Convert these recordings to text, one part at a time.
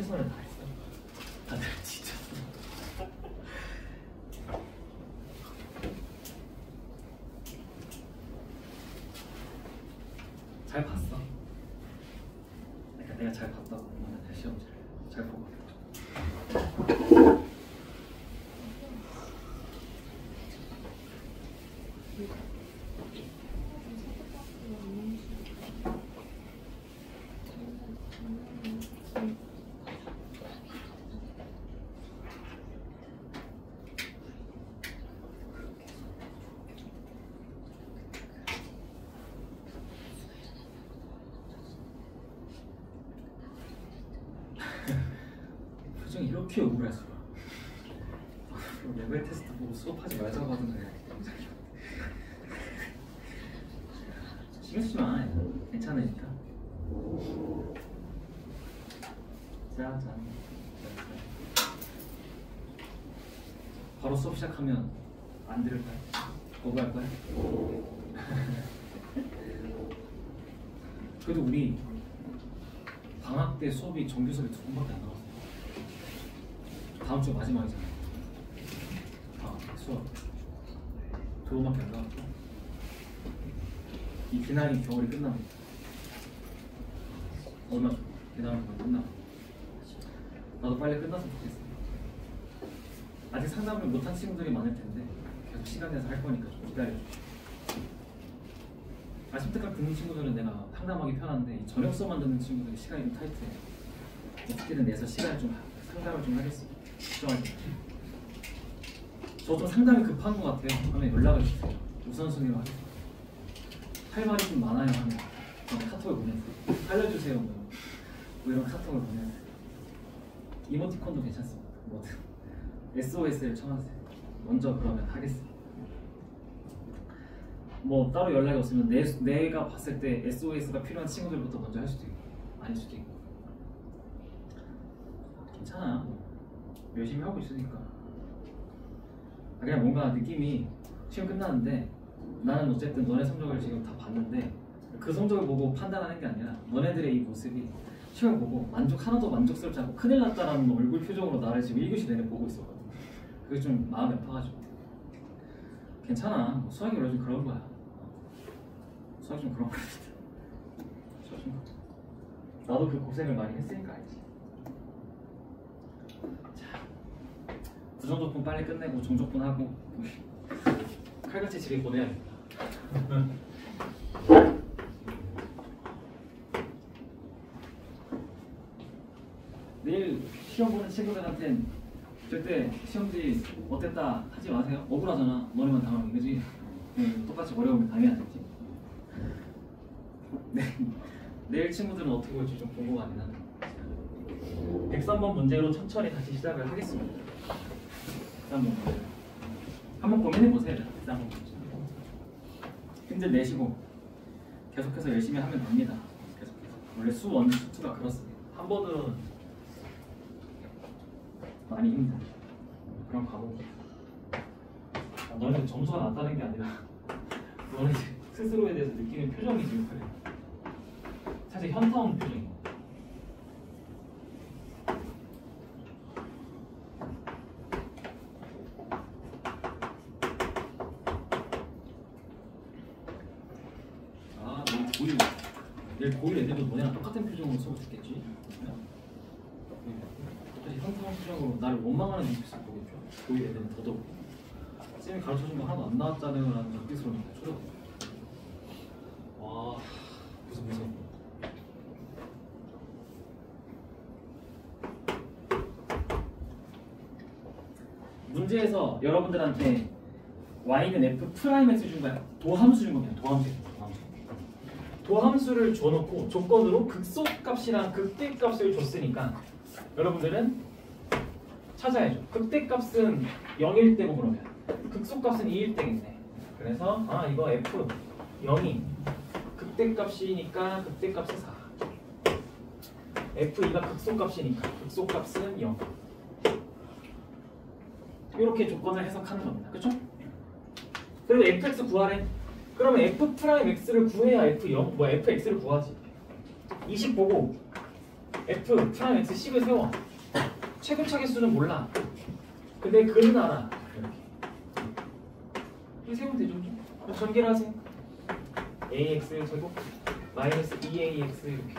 최선을 다했어. 다들 진짜. 잘 봤어. 그러니까 내가 잘 봤다고 내 시험 잘 보고. 표정이 이렇게 우울할 수가. 레벨 테스트 보고 수업하지 말자고 하던데. 신경 쓰지 마. 괜찮으니까. 짠. 바로 수업 시작하면 안 들을 거야? 거부할 거야? 그래도 우리 방학 때 수업이 정규 수업이 2번밖에 안 나왔어. 다음 주 마지막이잖아. 수업 2번밖에 안 나왔고 이 비나리 겨울이 끝나면 얼마 전 비나리 겨울이 끝나면 나도 빨리 끝났으면 좋겠어. 아직 상담을 못한 친구들이 많을 텐데 계속 시간 내서 할 거니까 좀 기다려줘. 아침 때까지 듣는 친구들은 내가 상담하기 편한데 저녁 수업만 듣는 친구들이 시간이 좀 타이트해. 어떻게든 내서 시간을 좀 상담을 좀 하겠어. 저 좀 상담이 급한 것 같아요. 하면 연락을 주세요. 우선순위로 하겠습니다. 할 말이 좀 많아요 하면 카톡을 보내세요. 알려주세요 뭐 이런 카톡을 보내세요. 이모티콘도 괜찮습니다. 뭐든 SOS를 청하세요. 먼저 그러면 하겠습니다. 뭐 따로 연락이 없으면 내가 봤을 때 SOS가 필요한 친구들부터 먼저 할 수도 있고 아닐 수도 있고 괜찮아. 열심히 하고 있으니까. 그냥 뭔가 느낌이 시험 끝났는데 나는 어쨌든 너네 성적을 지금 다 봤는데 그 성적을 보고 판단하는 게 아니라 너네들의 이 모습이 시험 보고 하나도 만족스럽지 않고 큰일 났다라는 얼굴 표정으로 나를 지금 1교시 내내 보고 있었거든. 그게 좀 마음이 아파가지고. 괜찮아. 뭐 수학이 원래 좀 그런 거야. 수학이 좀 그런 거야. 수학 좀 나도 그 고생을 많이 했으니까 알지. 자, 부정적분 빨리 끝내고 정적분 하고 칼같이 집에 보내야겠다. 내일 시험 보는 친구들한텐 절대 시험지 어땠다 하지 마세요. 억울하잖아. 너네만 당하면 그지? 똑같이 어려우면 당해야지. 네. 내일 친구들은 어떻게 올지 좀 궁금하긴 한데 103번 문제로 천천히 다시 시작을 하겠습니다. 103번 문제 한번 고민해보세요. 103번 문제 힘들 내시고 계속해서 열심히 하면 됩니다. 계속해서. 원래 수1, 수2가 그렇습니다. 한 번은 많이 힘들어. 그런 과목이. 너희들 점수가 낮다는 게 아니라 너희들 스스로에 대해서 느끼는 표정이 지금 그래. 사실 현타온 표정이야. 내일 고1 애들도 너네랑 똑같은 표정으로 수업 듣겠지? 똑같이 현타온 표정으로 나를 원망하는 눈빛을 보겠죠? 고1 애들은 더더욱 쌤이 가르쳐준 거 하나도 안 나왔잖아요 라는 눈빛으로 쳐다봐. 와 무서워. 문제에서 여러분들한테 y는 f 프라임 x 준 거야. 도함수 준 겁니다. 도함수를 줘놓고 조건으로 극소값이랑 극대값을 줬으니까 여러분들은 찾아야죠. 극대값은 0일 때고 그러면 극소값은 2일 때겠네. 그래서 이거 f 0이 극대값이니까 극대값은 4. f2가 극소값이니까 극소값은 0. 이렇게 조건을 해석하는 겁니다. 그렇죠? 그리고 fx 구하래. 그러면 f 프라임 x를 구해야 f0, fx를 구하지. 20 보고 f 프라임 x 식을 세워. 최고차 개수는 몰라. 근데 근은 알아. 이렇게 세우면 되죠. 그럼 전개를 하세요. ax 제곱 마이너스 2ax 이렇게.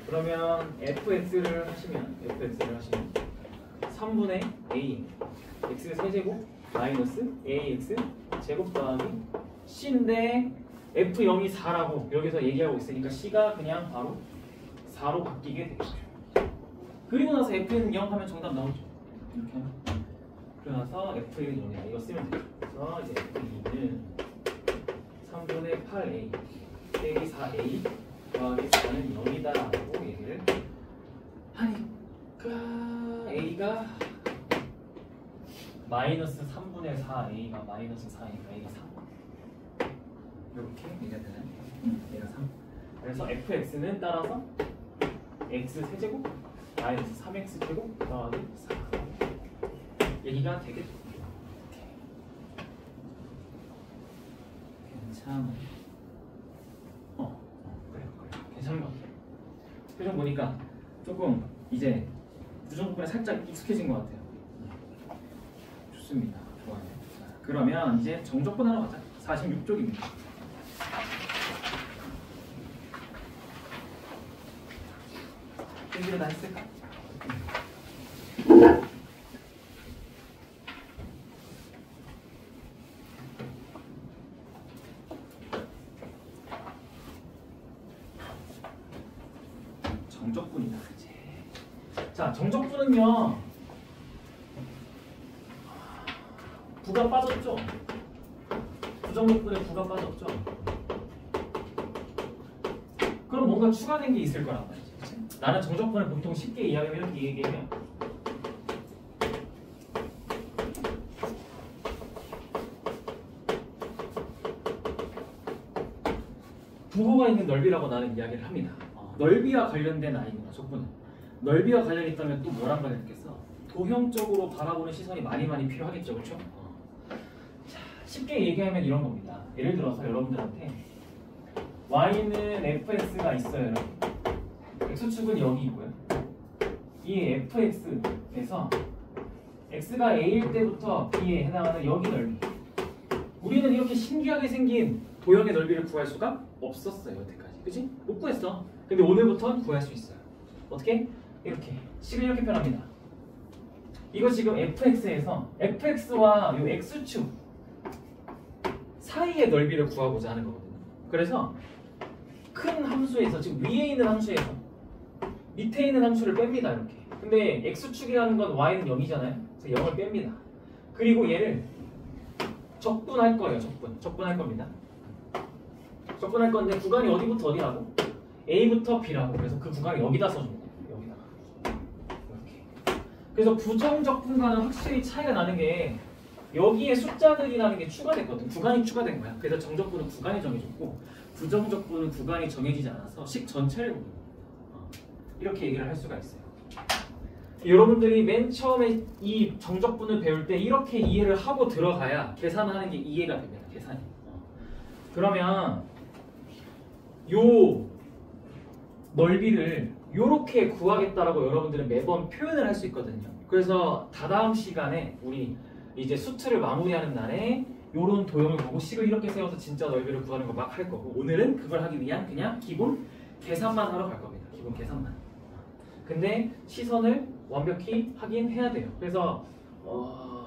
그러면 fx를 하시면 3분의 a x 세제곱 마이너스 ax 제곱 더하기 c인데 f0이 4라고 여기서 얘기하고 있으니까 c가 그냥 바로 4로 바뀌게 되겠죠. 그리고 나서 f는 0 하면 정답 나오죠. 이렇게 하면. 그러고 나서 f는 0이다. 이거 쓰면 되죠. 그래서 이제 f2는 3분의 8a 빼기 4a 더하기 4는 0이다 라고 얘기를 하니까 a가 마이너스 3분의 4a가 마이너스 4니까 a가 3 이렇게 얘기가 되나요? 얘가 3. 그래서 fx는 따라서 x 세제곱 마이너스 3x 제곱 더하기 4 얘기가 되겠죠. 괜찮아. 그래요. 괜찮은 것 같아요. 표정 보니까 조금 이제 부정부분에 살짝 익숙해진 것 같아요. 좋습니다. 좋아요. 자, 그러면 이제 정적분 하러 가자. 46쪽입니다. 얘기를 다 했을까? 정적분이다. 그치? 자, 정적분은요 부가 빠졌죠? 부정적분에 부가 빠졌죠? 그럼 뭔가 추가된 게 있을 거란 말이지. 그치? 나는 정적분을 보통 쉽게 이야기하면 이렇게 얘기하면 부호가 있는 넓이라고 나는 이야기를 합니다. 넓이와 관련된 아이구나. 적분은 넓이와 관련 있다면 또 뭐랑 관련있겠어? 도형적으로 바라보는 시선이 많이 필요하겠죠. 그렇죠? 자, 쉽게 얘기하면 이런 겁니다. 예를 들어서 여러분들한테 y는 fx가 있어요. x축은 여기 있고요. 이 fx에서 x가 a일 때부터 b에 해당하는 여기 넓이. 우리는 이렇게 신기하게 생긴 도형의 넓이를 구할 수가 없었어요. 여태까지. 그치? 못 구했어. 근데 오늘부터는 구할 수 있어요. 어떻게? 이렇게. 식을 이렇게 표현합니다. 이거 지금 fx에서 fx와 이 x축 사이의 넓이를 구하고자 하는 거거든요. 그래서 큰 함수에서 지금 위에 있는 함수에서 밑에 있는 함수를 뺍니다. 이렇게. 근데 x축이라는 건 y는 0이잖아요. 그래서 0을 뺍니다. 그리고 얘를 적분할 거예요. 적분할 겁니다. 적분할 건데 구간이 어디부터 어디라고? A부터 B라고. 그래서 그 구간을 여기다 써줍니다. 여기다가. 이렇게. 그래서 부정적분과는 확실히 차이가 나는 게 여기에 숫자들이라는 게 추가됐거든. 구간이 추가된 거야. 그래서 정적분은 구간이 정해졌고 부정적분은 구간이 정해지지 않아서 식 전체를 봅니다. 이렇게 얘기를 할 수가 있어요. 여러분들이 맨 처음에 이 정적분을 배울 때 이렇게 이해를 하고 들어가야 계산하는 게 이해가 됩니다. 계산이. 그러면 요 넓이를 요렇게 구하겠다라고 여러분들은 매번 표현을 할 수 있거든요. 그래서 다다음 시간에 우리 이제 수트를 마무리하는 날에 요런 도형을 보고 식을 이렇게 세워서 진짜 넓이를 구하는 거 막 할 거고 오늘은 그걸 하기 위한 그냥 기본 계산만 하러 갈 겁니다. 기본 계산만. 근데 시선을 완벽히 하긴 해야 돼요. 그래서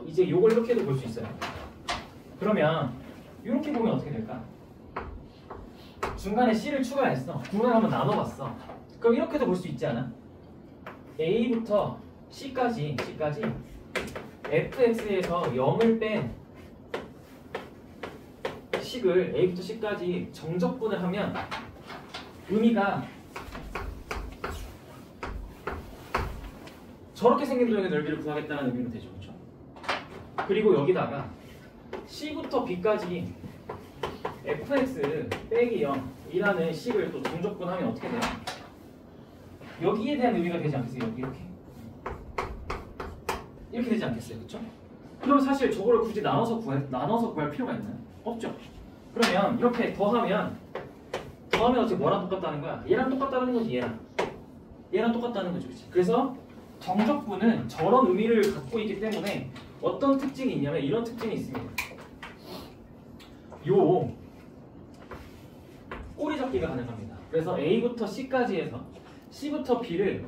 이제 요걸 이렇게도 볼 수 있어요. 그러면 이렇게 보면 어떻게 될까? 중간에 C를 추가했어. 구간을 한번 나눠봤어. 그럼 이렇게도 볼 수 있지 않아? A부터 C까지 fx에서 0을 뺀 식을 A부터 C까지 정적분을 하면 의미가 저렇게 생긴 도형의 넓이를 구하겠다는 의미로 되죠. 그렇죠? 그리고 여기다가 C부터 B까지 fx 빼기 0이라는 식을 또 정적분하면 어떻게 돼요? 여기에 대한 의미가 되지 않겠어요? 여기 이렇게 되지 않겠어요? 그렇죠? 그럼 사실 저거를 굳이 나눠서 구할 필요가 있나요? 없죠. 그러면 이렇게 더하면 어떻게 뭐랑 똑같다는 거야? 얘랑 똑같다는 거지. 얘랑 얘랑 똑같다는 거죠. 그치? 그래서 정적분은 저런 의미를 갖고 있기 때문에 어떤 특징이 있냐면 이런 특징이 있습니다. 요 꼬리 잡기가 가능합니다. 그래서 A부터 C까지 해서 C부터 B를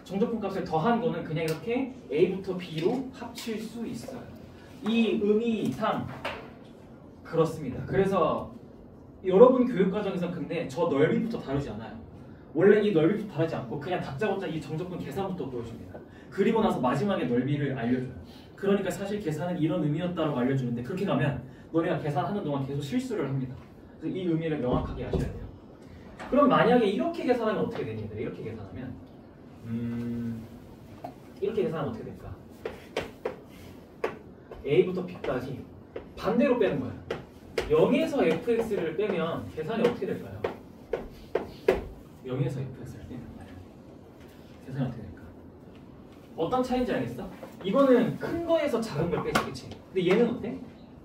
정적분 값을 더한 거는 그냥 이렇게 A부터 B로 합칠 수 있어요. 이 의미상 그렇습니다. 그래서 여러분 교육과정에서 근데 저 넓이부터 다루지 않아요. 원래 이 넓이부터 다루지 않고 그냥 다짜고짜 이 정적분 계산부터 보여줍니다. 그리고 나서 마지막에 넓이를 알려줘요. 그러니까 사실 계산은 이런 의미였다라고 알려주는데 그렇게 가면 너네가 계산하는 동안 계속 실수를 합니다. 그래서 이 의미를 명확하게 아셔야 돼요. 그럼 만약에 이렇게 계산하면 어떻게 되니? 이렇게 계산하면 이렇게 계산하면 어떻게 될까? A부터 B까지 반대로 빼는 거야. 0에서 fx를 빼면 계산이 어떻게 될까요? 0에서 fx를 빼면 계산이 어떻게 될까? 어떤 차이인지 알겠어? 이거는 큰 거에서 작은 걸 빼지, 그치? 근데 얘는 어때?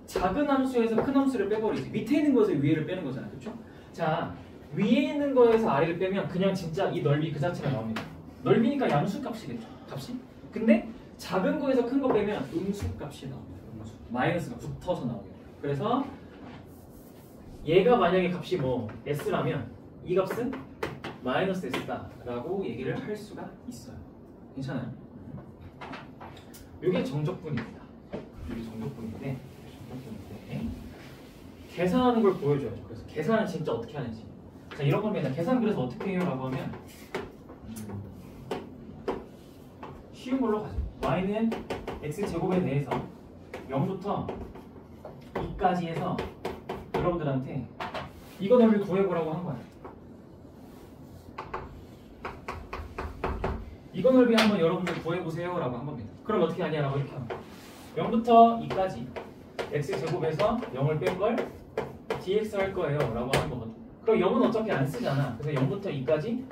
작은 함수에서 큰 함수를 빼버리지. 밑에 있는 거에서 위에를 빼는 거잖아, 그쵸? 자, 위에 있는 거에서 아래를 빼면 그냥 진짜 이 넓이 그 자체가 나옵니다. 넓이니까 양수 값이겠죠, 값이? 근데 작은 거에서 큰 거 빼면 음수 값이 나옵니다. 음수. 마이너스가 붙어서 나오게 돼요. 그래서 얘가 만약에 값이 뭐 s라면 이 값은 마이너스 s다라고 얘기를 할 수가 있어요. 괜찮아요? 이게 정적분입니다. 이게 정적분인데 계산하는 걸 보여줘야죠. 그래서 계산은 진짜 어떻게 하는지. 자, 이런 겁니다. 계산 그래서 어떻게 해요? 라고 하면 쉬운 걸로 가죠. y는 x제곱에 대해서 0부터 2까지 해서 여러분들한테 이거 넓이 구해보라고 한 거야. 이거 넓이 한번 여러분들 구해보세요 라고 한 겁니다. 그럼 어떻게 하냐라고 이렇게 합니다. 0부터 2까지 x제곱에서 0을 뺀 걸 dx 할 거예요 라고 하는 거거든. 그럼 0은 어차피 안 쓰잖아. 그래서 0부터 2까지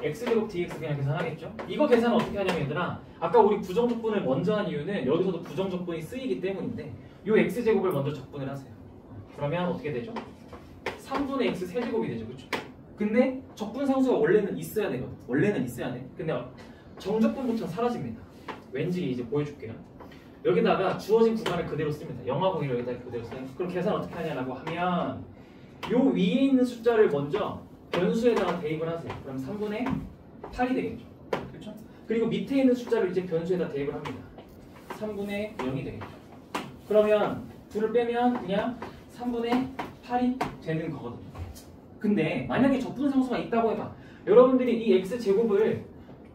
x제곱 dx 그냥 계산하겠죠. 이거 계산은 어떻게 하냐면 얘들아, 아까 우리 부정적분을 먼저 한 이유는 여기서도 부정적분이 쓰이기 때문인데 요 x제곱을 먼저 적분을 하세요. 그러면 어떻게 되죠? 3분의 x 세제곱이 되죠. 그렇죠? 근데 적분상수가 원래는 있어야 되거든. 원래는 있어야 돼. 근데 정적분부터는 사라집니다. 왠지 이제 보여줄게요. 여기다가 주어진 구간을 그대로 씁니다. 0하고 1을 여기다 그대로 써요. 그럼 계산 어떻게 하냐라고 하면 요 위에 있는 숫자를 먼저 변수에다가 대입을 하세요. 그럼 3분의 8이 되겠죠. 그렇죠? 그리고 밑에 있는 숫자를 이제 변수에다 대입을 합니다. 3분의 0이 되겠죠. 그러면 둘을 빼면 그냥 3분의 8이 되는 거거든요. 근데 만약에 적분상수가 있다고 해봐. 여러분들이 이 x제곱을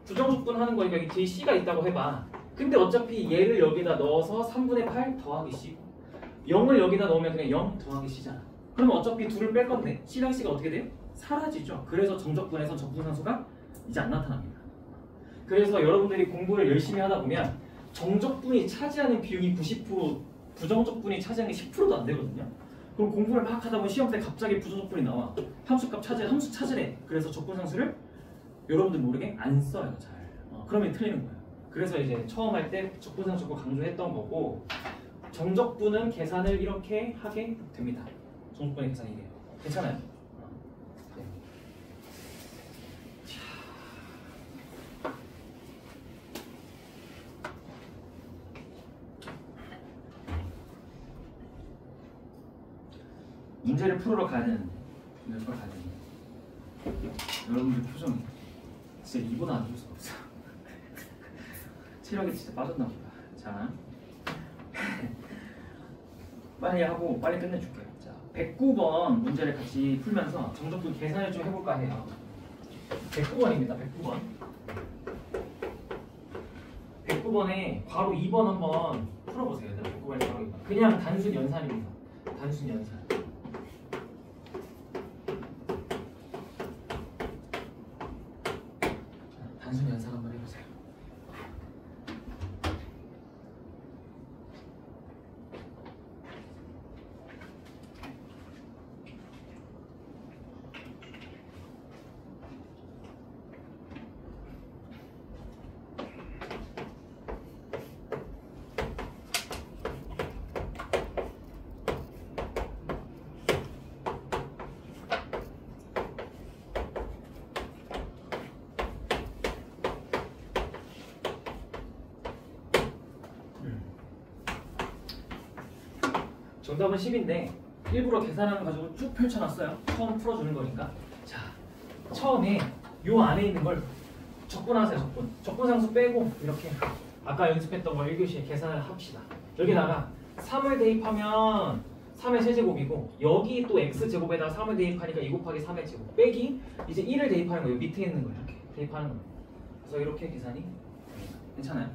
부정적분하는 거니까 이 뒤에 c가 있다고 해봐. 근데 어차피 얘를 여기다 넣어서 3분의 8 더하기 c고 0을 여기다 넣으면 그냥 0 더하기 c잖아. 그러면 어차피 둘을 뺄 건데 c랑 c가 어떻게 돼요? 사라지죠. 그래서 정적분에서 적분상수가 이제 안 나타납니다. 그래서 여러분들이 공부를 열심히 하다 보면 정적분이 차지하는 비율이 90%, 부정적분이 차지하는 게 10%도 안 되거든요. 그럼 공부를 막 하다 보면 시험 때 갑자기 부정적분이 나와. 함수값 찾으래, 함수 찾으래. 그래서 적분상수를 여러분들 모르게 안 써요, 잘. 그러면 틀리는 거예요. 그래서 이제 처음 할 때 적분상수 강조했던 거고, 정적분은 계산을 이렇게 하게 됩니다. 정적분의 계산이 이래요. 괜찮아요? 네. 문제를 풀으러 가야 되는데 몇 번 가야 되는데 여러분들 표정이 진짜 이보다 안 좋을 수가 없어. 체력이 진짜 빠졌나 보다. 자, 빨리 하고 빨리 끝내줄게요. 자, 109번 문제를 같이 풀면서 정적분 계산을 좀 해볼까 해요. 109번입니다. 109번. 109번에 바로 2번 한번 풀어보세요. 109번에 바로 2번. 그냥 단순 연산입니다. 단순 연산. 단순 연산 한번 해보세요. 정답은 10인데 일부러 계산하는 거 가지고 쭉 펼쳐놨어요. 처음 풀어주는 거니까. 자, 처음에 요 안에 있는 걸 적분하세요. 적분상수 빼고 이렇게 아까 연습했던 걸 1교시에 계산을 합시다. 여기다가 3을 대입하면 3의 세제곱이고 여기 또 x제곱에다가 3을 대입하니까 2 곱하기 3의 제곱 빼기 이제 1을 대입하는 거예요. 밑에 있는 거 이렇게 대입하는 거예요. 그래서 이렇게 계산이 됩니다. 괜찮아요?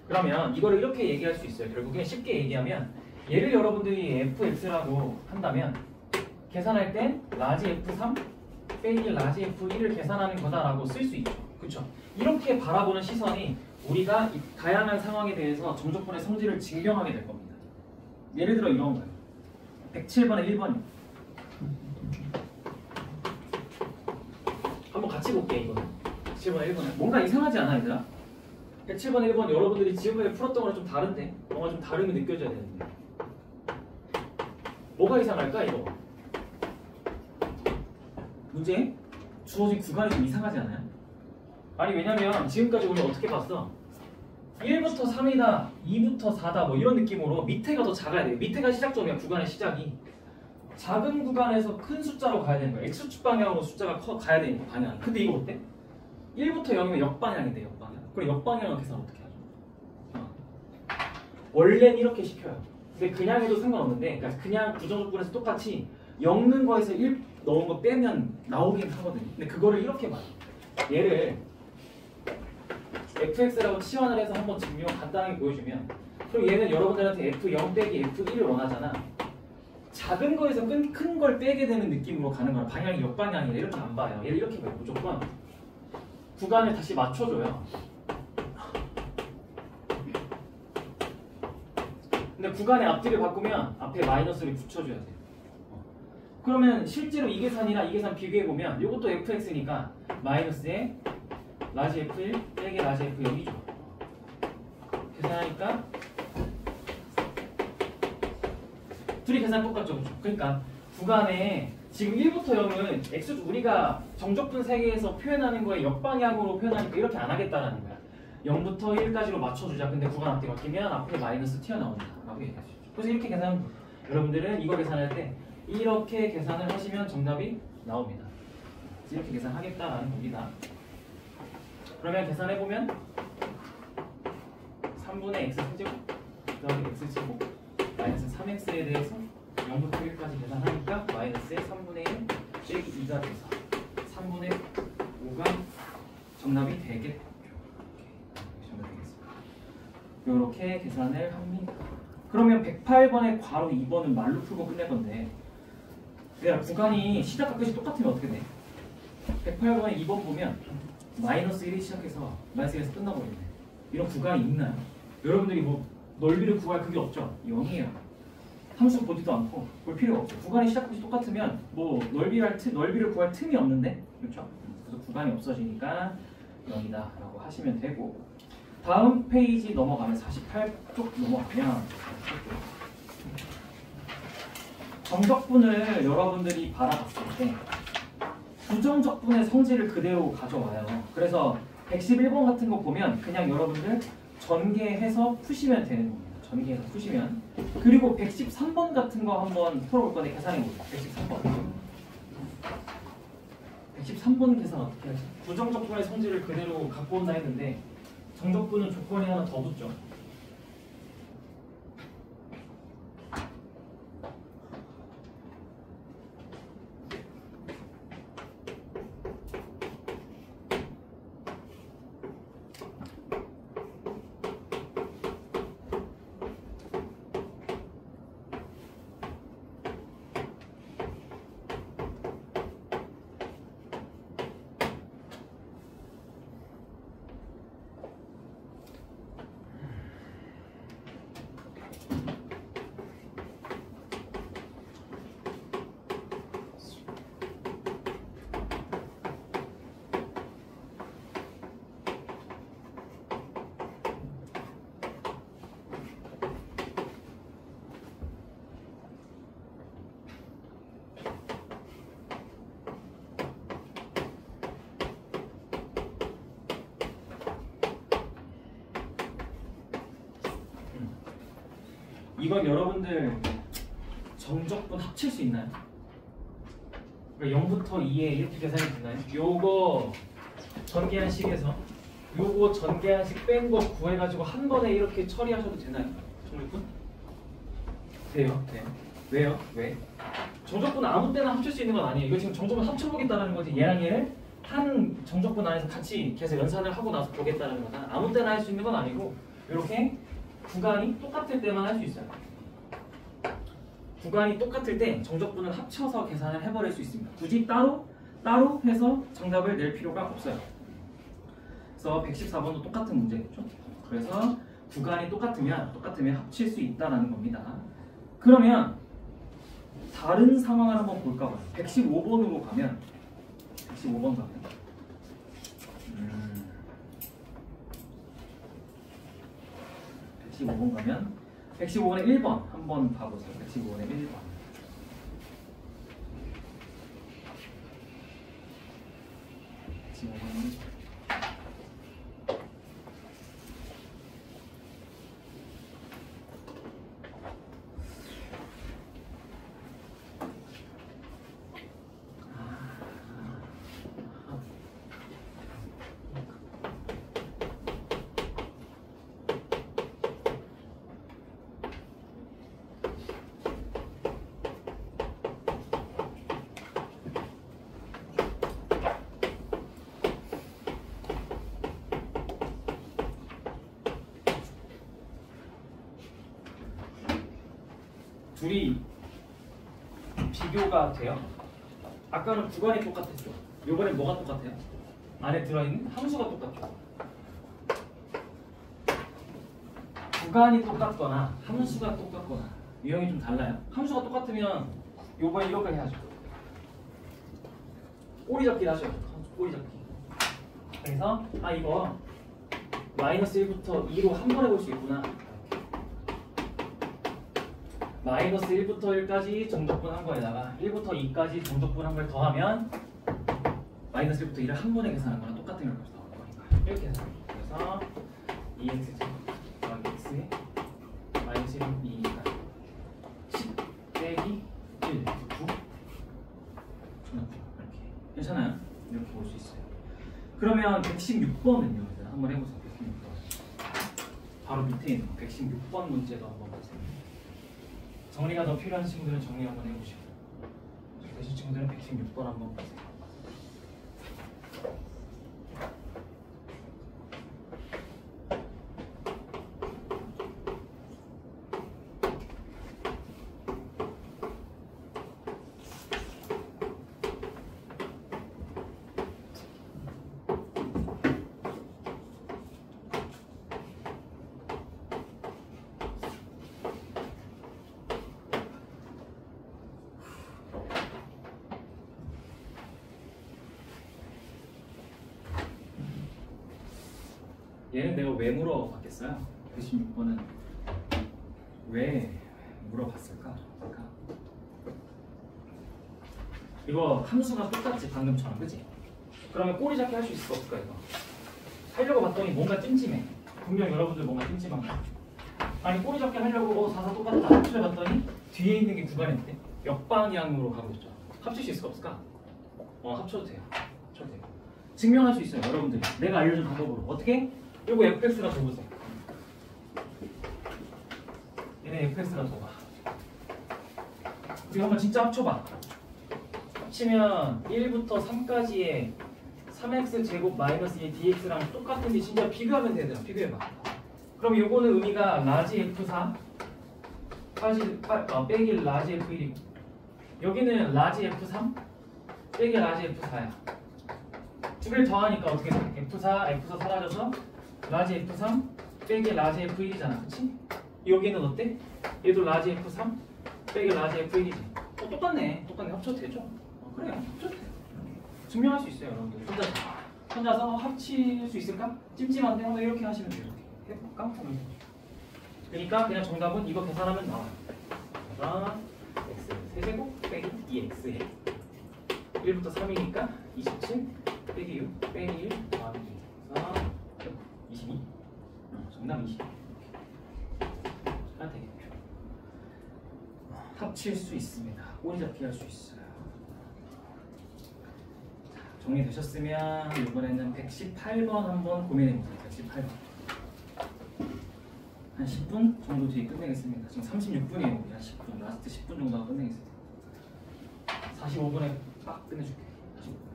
그러면 이거를 이렇게 얘기할 수 있어요. 결국에 쉽게 얘기하면 얘를 여러분들이 fx라고 한다면 계산할 땐 라지 f3 빼기 라지 f1을 계산하는 거다라고 쓸 수 있죠. 그렇죠? 이렇게 바라보는 시선이 우리가 이 다양한 상황에 대해서 정적분의 성질을 증명하게 될 겁니다. 예를 들어 이런 거예요. 107번에 1번이요. 한번 같이 볼게요. 이거는 107번에 1번에 뭔가 이상하지 않아 얘들아? 107번에 1번 여러분들이 지금까지 풀었던 거랑 좀 다른데 뭔가 좀 다름이 느껴져야 되는데 뭐가 이상할까 이거? 문제 주어진 구간이 좀 이상하지 않아요? 아니 왜냐면 지금까지 우리 어떻게 봤어? 1부터 3이다 2부터 4다 뭐 이런 느낌으로 밑에가 더 작아야 돼요. 밑에가 시작점이야. 구간의 시작이 작은 구간에서 큰 숫자로 가야 되는 거야. X축 방향으로 숫자가 가야 되는 거 방향이. 근데 이거 어때? 1부터 0이면 역방향인데 역방향. 그럼 역방향은 계산 어떻게 하죠? 원래는 이렇게 시켜요. 근데 그냥 해도 상관없는데 그러니까 그냥 부정적분에서 똑같이 엮는 거에서 1 넣은 거 빼면 나오긴 하거든요. 근데 그거를 이렇게 봐요. 얘를 fx라고 치환을 해서 한번 증명 간단하게 보여주면 그럼 얘는 여러분들한테 f0 빼기 f1을 원하잖아. 작은 거에서 큰 걸 빼게 되는 느낌으로 가는 거라 방향이 역방향이라 이렇게 안 봐요. 얘를 이렇게 봐요. 무조건 구간을 다시 맞춰줘요. 근데 구간의 앞뒤를 바꾸면 앞에 마이너스를 붙여줘야 돼요. 그러면 실제로 이 계산이나 이 계산 비교해보면 이것도 fx니까 마이너스에 라지 f1 빼기 라지 f0이죠. 계산하니까 둘이 계산 똑같죠. 그렇죠? 그러니까 구간에 지금 1부터 0은 x 우리가 정적분 세계에서 표현하는 거에 역방향으로 표현하니까 이렇게 안 하겠다라는 거야. 0부터 1까지로 맞춰주자. 근데 구간 앞뒤 바뀌면 앞에 마이너스 튀어나온다 라고 얘기할 수 있죠. 그래서 이렇게 계산하면 돼요. 여러분들은 이거 계산할 때 이렇게 계산을 하시면 정답이 나옵니다. 이렇게 계산하겠다라는 겁니다. 그러면 계산해보면 3분의 x 세제곱 더하기 x제곱 마이너스 3x에 대해서 0부터 1까지 계산하니까 마이너스의 3분의 1 빼기 2가 돼서 3분의 5가 정답이 되겠죠. 정답이 되겠습니다. 이렇게 계산을 합니다. 그러면 108번의 괄호 2번은 말로 풀고 끝낼 건데 그러니까 구간이 시작과 끝이 똑같으면 어떻게 돼? 108번의 2번 보면 마이너스 1이 시작해서 마이너스 1에서 끝나버리네. 이런 구간이 있나요? 여러분들이 뭐 넓이를 구할 그게 없죠? 0이에요. 함수 보지도 않고 볼 필요가 없어요. 구간이 시작 끝이 똑같으면 뭐 넓이를 구할 틈이 없는데 그렇죠? 그래서 구간이 없어지니까 0이다 라고 하시면 되고 다음 페이지 넘어가면 48쪽 넘어가면 정적분을 여러분들이 바라봤을 때 부정적분의 성질을 그대로 가져와요. 그래서 111번 같은 거 보면 그냥 여러분들 전개해서 푸시면 되는 겁니다. 전개해서 푸시면. 그리고 113번 같은 거 한번 풀어볼 건데 계산해볼게요. 113번 계산 어떻게 하지? 부정적분의 성질을 그대로 갖고 온다 했는데 정적분은 조건이 하나 더 붙죠. 이건 여러분들 정적분 합칠 수 있나요? 그러니까 0부터 2에 이렇게 계산이 되나요? 요거 전개한식에서 요거 전개한식 뺀 거 구해가지고 한 번에 이렇게 처리하셔도 되나요? 정적분? 돼요. 돼요. 왜요? 왜? 정적분 아무 때나 합칠 수 있는 건 아니에요. 이거 지금 정적분 합쳐보겠다는 거지. 얘랑 얘를 한 정적분 안에서 같이 계속 연산을 하고 나서 보겠다는 거잖아. 아무 때나 할 수 있는 건 아니고 이렇게 구간이 똑같을 때만 할 수 있어요. 구간이 똑같을 때 정적분은 합쳐서 계산을 해버릴 수 있습니다. 굳이 따로 해서 정답을 낼 필요가 없어요. 그래서 114번도 똑같은 문제겠죠. 그래서 구간이 똑같으면 합칠 수 있다는 겁니다. 그러면 다른 상황을 한번 볼까 봐요. 115번으로 가면 115번 가면 115번 가면 115번의 1번 한번 봐보세요. 115번의 1번. 둘이 비교가 돼요? 아까는 구간이 똑같았죠. 이번엔 뭐가 똑같아요? 안에 들어있는 함수가 똑같죠. 구간이 똑같거나 함수가 똑같거나 유형이 좀 달라요. 함수가 똑같으면 요번에 이렇게 해야죠. 꼬리 잡기 하죠. 꼬리 잡기. 그래서 이거 마이너스 1부터 2로 한 번에 볼 수 있구나. 마이너스 1부터 1까지 정적분 한 거에다가 1부터 2까지 정적분 한 걸 더하면 마이너스 1부터 2를 한 번에 계산한 거랑 똑같은 결과가 나올 거니까 이렇게 계산합니다. 그래서 2x 더하기 x에 마이너스 1은 2니까 10 빼기 1 9 이렇게 괜찮아요? 이렇게 볼 수 있어요. 그러면 116번은요? 한번 해보세요. 116번 바로 밑에 있는 116번 문제도 한번 보세요. 정리가 더 필요한 친구들은 정리 한번 해보시고 되실 친구들은 116번 한번 보세요. 얘는 내가 왜 물어봤겠어요? 116번은 왜 물어봤을까? 이거 함수가 똑같지 방금처럼, 그치? 그러면 꼬리 잡기 할 수 있을 거 없을까 이거? 하려고 봤더니 뭔가 찜찜해. 분명 여러분들 뭔가 찜찜한 거. 아니 꼬리 잡기 하려고 4사 똑같다 합쳐봤더니 뒤에 있는 게 구간인데 역방향으로 가고 있죠. 합칠 수 있을 거 없을까? 합쳐도 돼요. 합쳐도 돼요. 증명할 수 있어요 여러분들이. 내가 알려준 방법으로. 어떻게? 요거 fx가 줘보세요. 얘네 fx가 줘봐. 우리 한번 진짜 합쳐봐. 합치면 1부터 3까지의 3x 제곱 마이너스 2 dx랑 똑같은데 진짜 비교하면 되더라. 비교해봐. 그럼 요거는 의미가 라지 f4 빼기 라지 f1이고 여기는 라지 f3 빼기 라지 f4야. 두 개를 더하니까 어떻게 돼? f4 사라져서 라지 F3 빼기 라지 F1이잖아. 그치? 여기는 어때? 얘도 라지 F3 빼기 라지 F1이지. 똑같네. 합쳐도 되죠? 그래요. 합쳐도 돼요. 증명할 수 있어요 여러분들. 혼자서 합칠 수 있을까? 찜찜한데 한번 이렇게 하시면 돼요. 이렇게 해볼까? 그러니까 그냥 정답은 이거 계산하면 나와요. 그래서 x 세제곱 빼기 2x에 1부터 3이니까 27 빼기 6 빼기 1 더하기 2. 그래서 22. 정답 20. 아 되겠죠. 합치 칠 수 있습니다. 꼬리 잡기 할 수 있어요. 자, 정리되셨으면 이번에는 118번 한번 고민해보세요. 118번. 한 10분 정도 뒤에 끝내겠습니다. 지금 36분이에요. 한 10분, 라스트 10분 정도 하고 끝내겠습니다. 45분에 빡 끝내줄게. 45분에.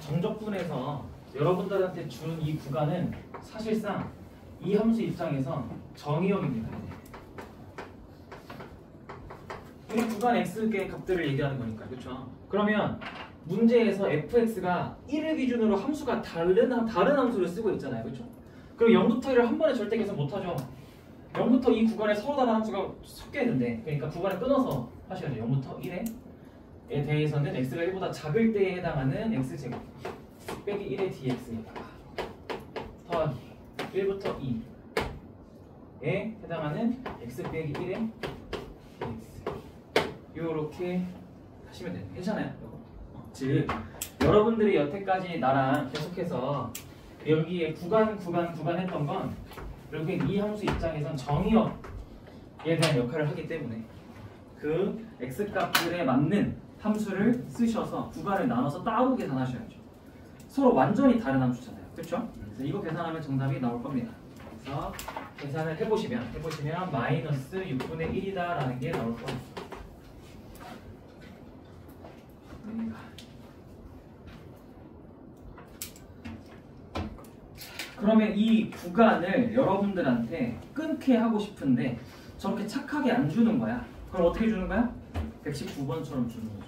정적분에서 여러분들한테 준 이 구간은 사실상 이 함수 입장에서 정의역입니다. 이 구간 x의 값들을 얘기하는 거니까, 그렇죠? 그러면 문제에서 fx가 1을 기준으로 함수가 다른 함수를 쓰고 있잖아요, 그렇죠? 그럼 0부터 1을 한 번에 절대 계산 못하죠. 0부터 이 구간에 서로 다른 함수가 섞여 있는데, 그러니까 구간을 끊어서 하셔야죠. 0부터 1에 대해서는 x가 1보다 작을 때에 해당하는 x제곱 빼기 1의 dx에다가 더하기 1부터 2에 해당하는 x 빼기 1의 dx 요렇게 하시면 됩니다. 괜찮아요? 즉 여러분들이 여태까지 나랑 계속해서 여기에 구간 했던 건 결국엔 이 함수 입장에선 정의역에 대한 역할을 하기 때문에 그 x값들에 맞는 함수를 쓰셔서 구간을 나눠서 따로 계산하셔야죠. 서로 완전히 다른 함수잖아요. 그렇죠? 그래서 이거 계산하면 정답이 나올 겁니다. 그래서 계산을 해보시면 마이너스 6분의 1이다라는 게 나올 겁니다. 그러면 이 구간을 여러분들한테 끊게 하고 싶은데 저렇게 착하게 안 주는 거야. 그럼 어떻게 주는 거야? 119번처럼 주는 거죠.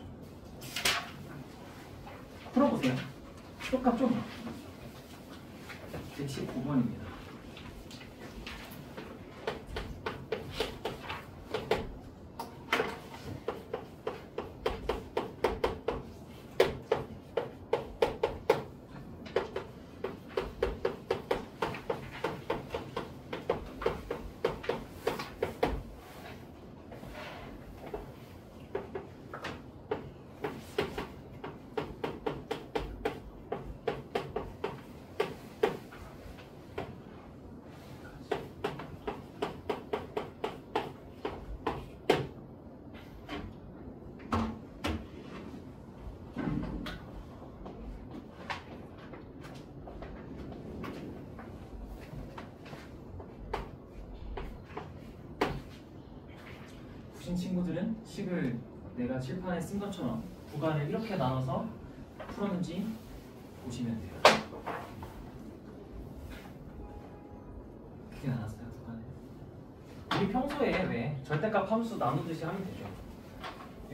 풀어보세요. 똑같죠? 119번입니다. 친구들은 식을 내가 칠판에 쓴 것처럼 구간을 이렇게 나눠서 풀었는지 보시면 돼요. 그렇게 나눴어요, 구간을. 우리 평소에 왜 절대값 함수 나누듯이 하면 되죠.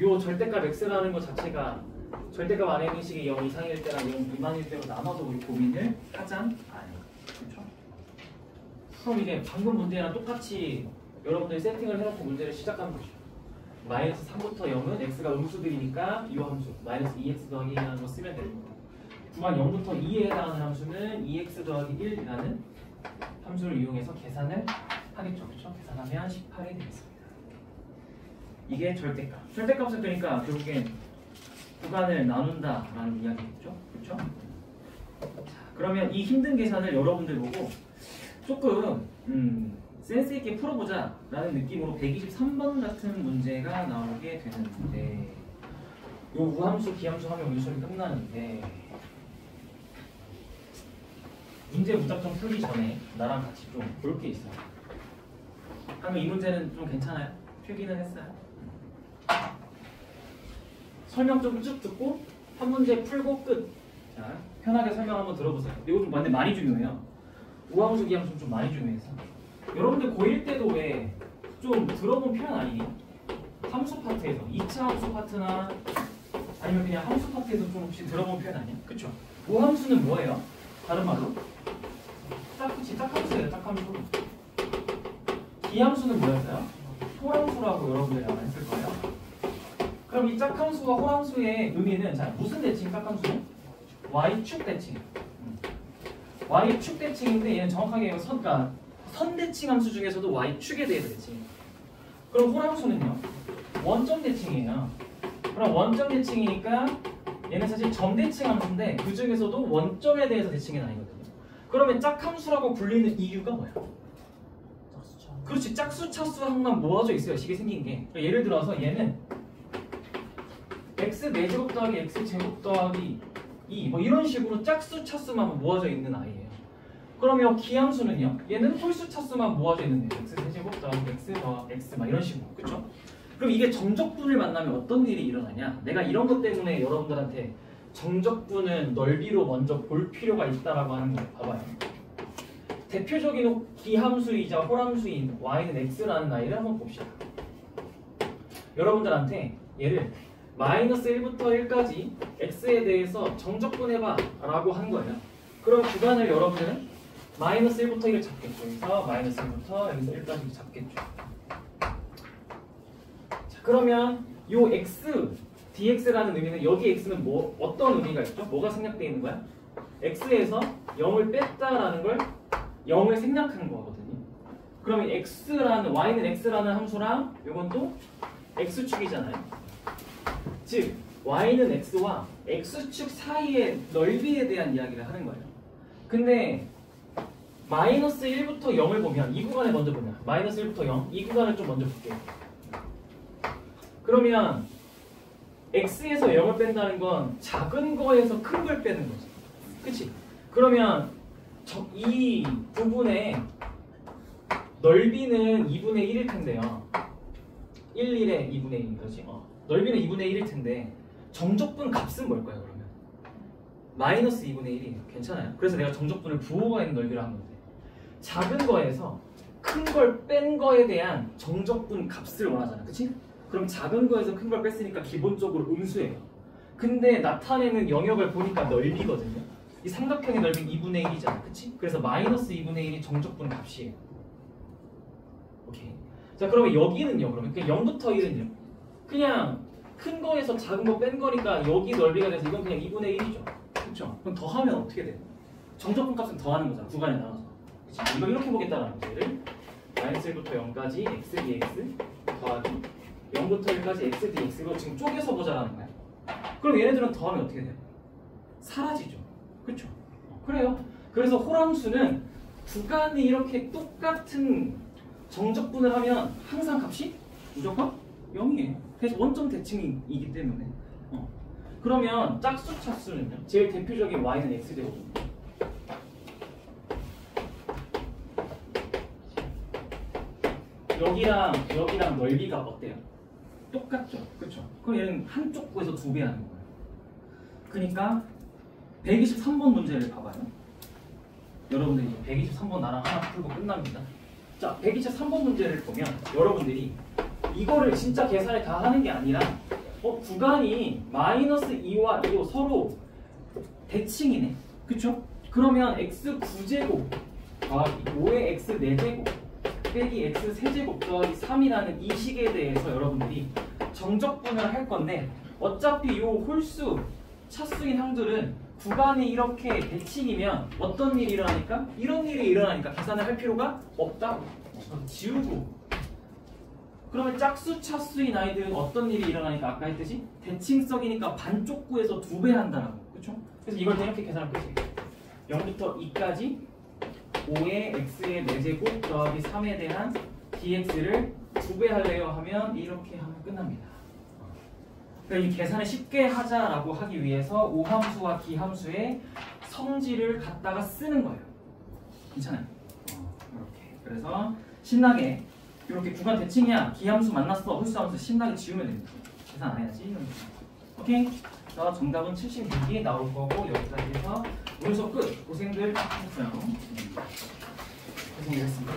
요 절대값 x라는 것 자체가 절대값 안에 있는 식이 0 이상일 때랑 0 미만일 때로 나눠서 우리 고민을 하자 아니에요. 그렇죠? 그럼 이게 방금 문제랑 똑같이 여러분들이 세팅을 해놓고 문제를 시작하는 거죠. 마이너스 3부터 0은 x가 음수들이니까 이 함수 마이너스 2x 더하기 1이라는 거 쓰면 되는 거고, 구간 0부터 2에 해당하는 함수는 2x 더하기 1이라는 함수를 이용해서 계산을 하겠죠. 그렇죠? 계산하면 18이 되겠습니다. 이게 절대값. 절대값은 그러니까 결국엔 구간을 나눈다라는 이야기겠죠. 그렇죠? 자, 그러면 이 힘든 계산을 여러분들 보고 조금 센스 있게 풀어보자 라는 느낌으로 123번 같은 문제가 나오게 되는데, 요 우함수, 기함수 하면 우리 수업이 끝나는데 문제 무작정 풀기 전에 나랑 같이 좀 볼 게 있어요. 그러면 이 문제는 좀 괜찮아요? 필기는 했어요? 설명 좀 쭉 듣고 한 문제 풀고 끝. 자, 편하게 설명 한번 들어보세요. 이거 좀 많이 중요해요. 우함수, 기함수 좀 많이 중요해서 여러분들 고1 때도 왜 좀 들어본 표현 아니니? 함수 파트에서 2차 함수 파트나 아니면 그냥 함수 파트에서 좀 혹시 들어본 표현 아니야? 그쵸? 모함수는 뭐예요? 다른 말로? 짝함수예요. 짝함수. 기함수는 뭐였어요? 호랑수라고 여러분들이 아마 했을 거예요. 그럼 이 짝함수와 호랑수의 의미는 자 무슨 대칭 짝함수는? Y축 대칭. Y축 대칭인데 얘는 정확하게 그러니까 선대칭 함수 중에서도 Y축에 대해서 대칭이에요. 그럼 호랑수는요? 원점 대칭이에요. 그럼 원점 대칭이니까 얘는 사실 점대칭 함수인데 그 중에서도 원점에 대해서 대칭이 아니거든요. 그러면 짝함수라고 불리는 이유가 뭐야? 그렇지, 짝수 차수 항만 모아져 있어요. 식이 생긴 게. 예를 들어서 얘는 x 4제곱 더하기 x 제곱 더하기 2 뭐 이런 식으로 짝수 차수만 모아져 있는 아이예요. 그러면 기함수는요? 얘는 홀수 차수만 모아져 있는 애예요. x 세제곱 더하기 x 더하기 x 막 이런 식으로. 그쵸? 그럼 이게 정적분을 만나면 어떤 일이 일어나냐? 내가 이런 것 때문에 여러분들한테 정적분은 넓이로 먼저 볼 필요가 있다라고 하는 거예요. 봐봐요. 대표적인 기함수이자 호람수인 y는 x라는 아이를 한번 봅시다. 여러분들한테 얘를 마이너스 1부터 1까지 x에 대해서 정적분해봐 라고 한 거예요. 그럼 구간을 여러분들은 마이너스 1부터 1을 잡겠죠. 여기서 마이너스 1부터 여기서 1까지 잡겠죠. 자, 그러면 요 x, dx라는 의미는 여기 x는 뭐 어떤 의미가 있죠? 뭐가 생략되어 있는 거야? x에서 0을 뺐다라는 걸 0을 생략하는 거거든요. 그러면 y는 x라는 함수랑 이건 또 x축이잖아요. 즉 y는 x와 x축 사이의 넓이에 대한 이야기를 하는 거예요. 근데 마이너스 1부터 0을 보면 이 구간을 먼저 보면 마이너스 1부터 0 이 구간을 좀 먼저 볼게요. 그러면 x에서 0을 뺀다는 건 작은 거에서 큰 걸 빼는 거지. 그치? 그러면 이 부분의 넓이는 2분의 1일 텐데요. 1, 1에 2분의 1인 거지. 넓이는 2분의 1일 텐데 정적분 값은 뭘까요? 그러면 마이너스 2분의 1이에요. 괜찮아요? 그래서 내가 정적분을 부호가 있는 넓이로 한 건데 작은 거에서 큰 걸 뺀 거에 대한 정적분 값을 원하잖아. 그치? 그럼 작은 거에서 큰 걸 뺐으니까 기본적으로 음수예요. 근데 나타내는 영역을 보니까 넓이거든요. 이 삼각형의 넓이는 2분의 1이잖아. 그치? 그래서 마이너스 2분의 1이 정적분 값이에요. 오케이. 자, 그러면 여기는요. 그러면 0부터 1은요. 그냥 큰 거에서 작은 거 뺀 거니까 여기 넓이가 돼서 이건 그냥 2분의 1이죠. 그쵸? 그럼 더하면 어떻게 돼요? 정적분 값은 더하는 거잖아. 구간에 나눠서. 그치? 이거 이렇게 보겠다라는 거죠. 얘를 마이너스 1부터 0까지 x dx 더하기 0부터 1까지 x dx로 지금 쪼개서 보자라는 거야. 그럼 얘네들은 더하면 어떻게 돼요? 사라지죠. 그쵸? 그래요. 그래서 호람수는 구간이 이렇게 똑같은 정적분을 하면 항상 값이 무조건 0이에요. 그래서 원점 대칭이기 때문에. 그러면 짝수 차수는요? 제일 대표적인 y는 x제곱입니다. 여기랑 넓이가 어때요? 똑같죠? 그쵸? 그럼 얘는 한쪽 구에서 2배 하는 거예요. 그러니까 123번 문제를 봐봐요. 여러분들이 123번 나랑 하나 풀고 끝납니다. 자, 123번 문제를 보면 여러분들이 이거를 진짜 계산을 다 하는 게 아니라 구간이 마이너스 2와 2로 서로 대칭이네. 그쵸? 그러면 x 9제곱 더하기 5의 x 4제곱 빼기 x 세제곱 더하기 3이라는 이 식에 대해서 여러분들이 정적분을 할 건데 어차피 이 홀수 차수인 항들은 구간이 이렇게 대칭이면 어떤 일이 일어나니까? 이런 일이 일어나니까 계산을 할 필요가 없다고. 지우고. 그러면 짝수 차수인 아이들은 어떤 일이 일어나니까 아까 했듯이 대칭성이니까 반쪽 구에서 2배 한다라고. 그렇죠? 그래서 이걸 이렇게 계산할 거지. 0부터 2까지 5의 x의 4제곱 더하기 3에 대한 dx를 2배 할래요 하면 이렇게 하면 끝납니다. 그러니까 이 계산을 쉽게 하자라고 하기 위해서 오함수와 기함수의 성질을 갖다가 쓰는 거예요. 괜찮아요? 이렇게. 그래서 신나게 이렇게 구간 대칭이야. 기함수 만났어. 홀수함수 신나게 지우면 됩니다. 계산 안 해야지. 오케이? 그래서 정답은 76이 나올 거고 여기까지 해서 오늘 수업 끝. 고생들 했어요. 고생했습니다.